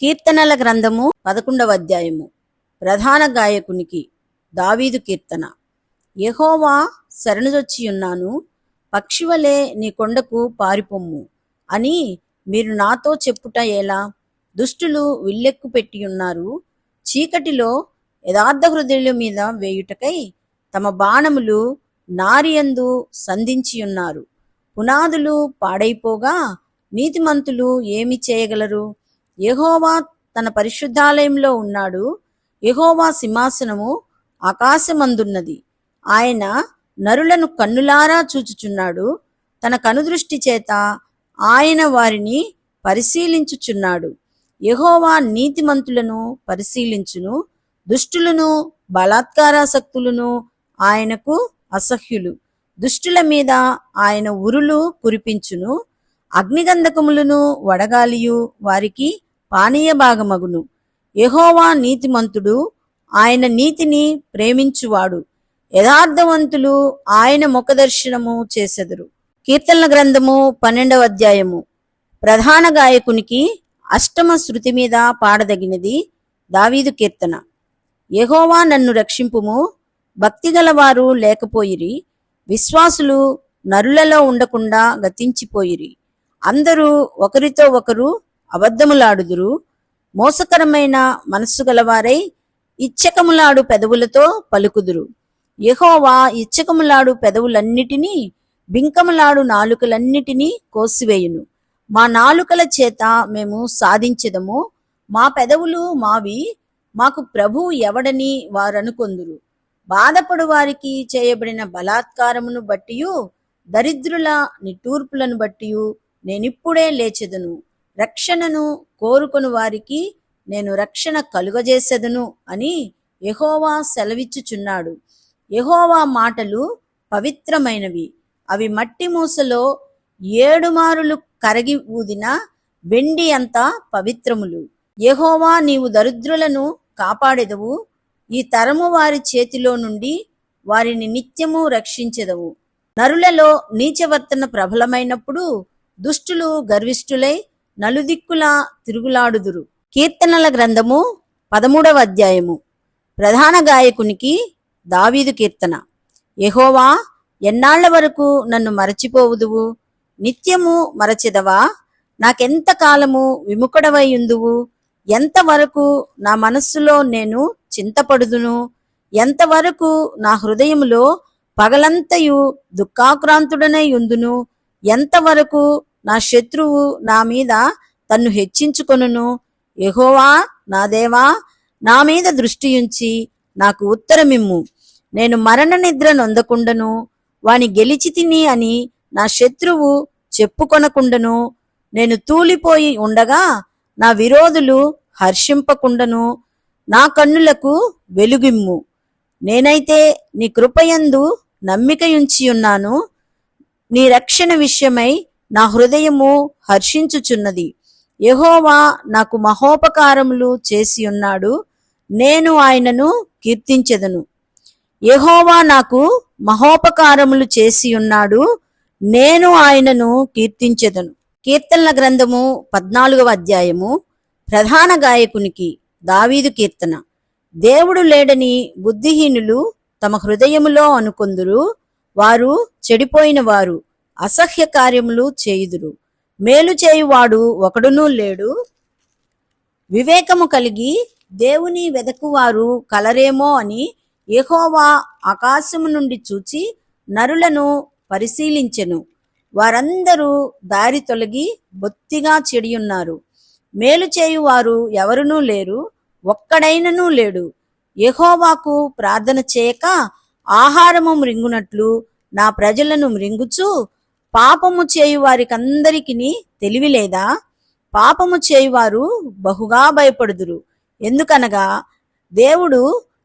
కీర్తనల గ్రంథము 11వ అధ్యాయము. ప్రధాన గాయకునికి దావీదు కీర్తన. యెహోవా శరణుజొచ్చియున్నాను, పక్షివలే నీ కొండకు పారిపొమ్ము అని మీరు నాతో చెప్పుట ఎలా? దుష్టులు విల్లెక్కు పెట్టియున్నారు, చీకటిలో యథార్థ హృదయుల మీద వేయుటకై తమ బాణములు నారియందు సంధించియున్నారు. పునాదులు పాడైపోగా నీతిమంతులు ఏమి చేయగలరు? యెహోవా తన పరిశుద్ధాలయంలో ఉన్నాడు. యెహోవా సింహాసనము ఆకాశమందున్నది. ఆయన నరులను కన్నులారా చూచుచున్నాడు. తన కనుదృష్టి చేత ఆయన వారిని పరిశీలించుచున్నాడు. యెహోవా నీతిమంతులను పరిశీలించును, దుష్టులను బలాత్కారాసక్తులను ఆయనకు అసహ్యులు. దుష్టుల మీద ఆయన ఉరులు కురిపించును, అగ్నిగంధకములను వడగాలియు వారికి పానీయ భాగమగును. యెహోవా నీతిమంతుడు, ఆయన నీతిని ప్రేమించువాడు. యథార్థవంతులు ఆయన ముఖదర్శనము చేసెదరు. కీర్తనల గ్రంథము 12వ అధ్యాయము. ప్రధాన గాయకునికి అష్టమ శృతి మీద పాడదగినది దావీదు కీర్తన. యెహోవా నన్ను రక్షింపుము, భక్తిగల వారు లేకపోయిరి, విశ్వాసులు నరులలో ఉండకుండా గతించిపోయిరి. అందరూ ఒకరితో ఒకరు అబద్ధములాడుదురు, మోసకరమైన మనస్సు గలవారై ఇచ్చకములాడు పెదవులతో పలుకుదురు. యెహోవా ఇచ్చకములాడు పెదవులన్నిటినీ, బింకములాడు నాలుకలన్నిటినీ కోసివేయును. మా నాలుకల చేత మేము సాధించెదము, మా పెదవులు మావి, మాకు ప్రభువు ఎవడని వారనుకొందురు. బాధపడు వారికి చేయబడిన బలాత్కారమును బట్టియు దరిద్రుల నిట్టూర్పులను బట్టియు నేనిప్పుడే లేచెదను. రక్షణను కోరుకొను వారికి నేను రక్షణ కలుగజేసెదను అని యెహోవా సెలవిచ్చుచున్నాడు. యెహోవా మాటలు పవిత్రమైనవి, అవి మట్టి మూసలో 7 మారులు కరగి ఊదిన వెండి అంత పవిత్రములు. యెహోవా, నీవు దరిద్రులను కాపాడెదవు, ఈ తరము వారి చేతిలో నుండి వారిని నిత్యము రక్షించెదవు. నరులలో నీచవర్తన ప్రబలమైనప్పుడు దుష్టులు గర్విష్ఠులై నలుదిక్కులా తిరుగులాడుదురు. కీర్తనల గ్రంథము 13వ అధ్యాయము. ప్రధాన గాయకునికి దావీదు కీర్తన. యెహోవా, ఎన్నాళ్ల వరకు నన్ను మరచిపోవుదువు? నిత్యము మరచెదవా? నాకెంత కాలము విముఖుడవైయుందువు? ఎంతవరకు నా మనస్సులో నేను చింతపడుదును? ఎంతవరకు నా హృదయములో పగలంతయు దుఃఖాక్రాంతుడనై ఉందును? ఎంతవరకు నా శత్రువు నా మీద తన్ను హెచ్చించుకొనును? యెహోవా నా దేవా, నా మీద దృష్టియుంచి నాకు ఉత్తరమిమ్ము. నేను మరణ నిద్ర నొందకుండను, వాని గెలిచి తిని అని నా శత్రువు చెప్పుకొనకుండను. నేను తూలిపోయి ఉండగా నా విరోధులు హర్షింపకుండను. నా కన్నులకు వెలుగిమ్ము. నేనైతే నీ కృపయందు నమ్మికయుంచియున్నాను. నీ రక్షణ విషయమై నా హృదయము హర్షించుచున్నది. యెహోవా నాకు మహోపకారములు చేసియున్నాడు, నేను ఆయనను కీర్తించెదను. యెహోవా నాకు మహోపకారములు చేసియున్నాడు, నేను ఆయనను కీర్తించెదను. కీర్తనల గ్రంథము 14వ అధ్యాయము. ప్రధాన గాయకునికి దావీదు కీర్తన. దేవుడు లేడని బుద్ధిహీనులు తమ హృదయములో అనుకొందురు, వారు చెడిపోయిన వారు అసహ్య కార్యములు చేయుదురు. మేలు చేయువాడు ఒకడునూ లేడు. వివేకము కలిగి దేవుని వెదకువారు కలరేమో అని యెహోవా ఆకాశము నుండి చూచి నరులను పరిశీలించెను. వారందరూ దారి తొలగి బొత్తిగా చెడియున్నారు. మేలు చేయువారు ఎవరునూ లేరు, ఒక్కడైననూ లేడు. యెహోవాకు ప్రార్థన చేయక ఆహారము మ్రింగునట్లు నా ప్రజలను మ్రింగుచు, పాపము చేయు వారికందరికిని తెలివి లేదా? పాపము చేయువారు బహుగా భయపడుదురు. ఎందుకనగా దేవుడు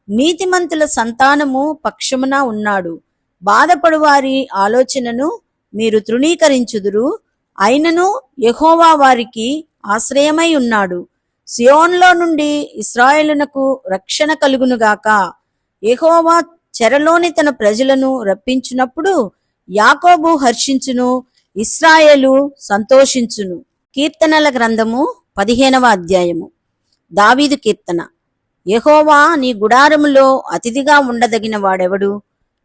నీతిమంతుల సంతానము పక్షమున ఉన్నాడు. బాధపడు వారి ఆలోచనను మీరు తృణీకరించుదురు. అయినను యెహోవా వారికి ఆశ్రయమై ఉన్నాడు. సియోన్లో నుండి ఇశ్రాయేలునకు రక్షణ కలుగునుగాక. యెహోవా చెరలోని తన ప్రజలను రప్పించినప్పుడు యాకోబు హర్షించును, ఇశ్రాయేలు సంతోషించును. కీర్తనల గ్రంథము 15వ అధ్యాయము. దావీదు కీర్తన. యెహోవా నీ గుడారములో అతిథిగా ఉండదగిన వాడెవడు?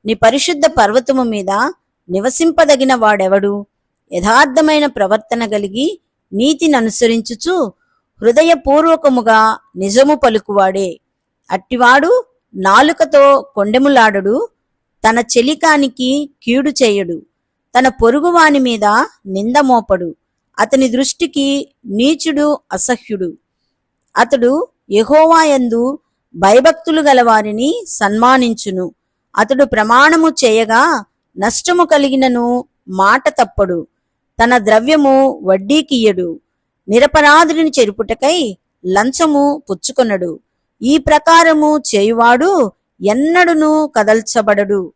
నీ పరిశుద్ధ పర్వతము మీద నివసింపదగిన వాడెవడు? యథార్థమైన ప్రవర్తన కలిగి నీతిని అనుసరించుచు హృదయపూర్వకముగా నిజము పలుకువాడే. అట్టివాడు నాలుకతో కొండెములాడడు, తన చెలికానికి కీడు చేయడు, తన పొరుగువాని మీద నింద మోపడు. అతని దృష్టికి నీచుడు అసహ్యుడు. అతడు యెహోవా యందు భయభక్తులు గలవారిని సన్మానించును. అతడు ప్రమాణము చేయగా నష్టము కలిగినను మాట తప్పడు. తన ద్రవ్యము వడ్డీకియ్యడు. నిరపరాధుని చెరుపుటకై లంచము పుచ్చుకొనడు. ఈ ప్రకారము చేయువాడు ఎన్నడును కదల్చబడడు.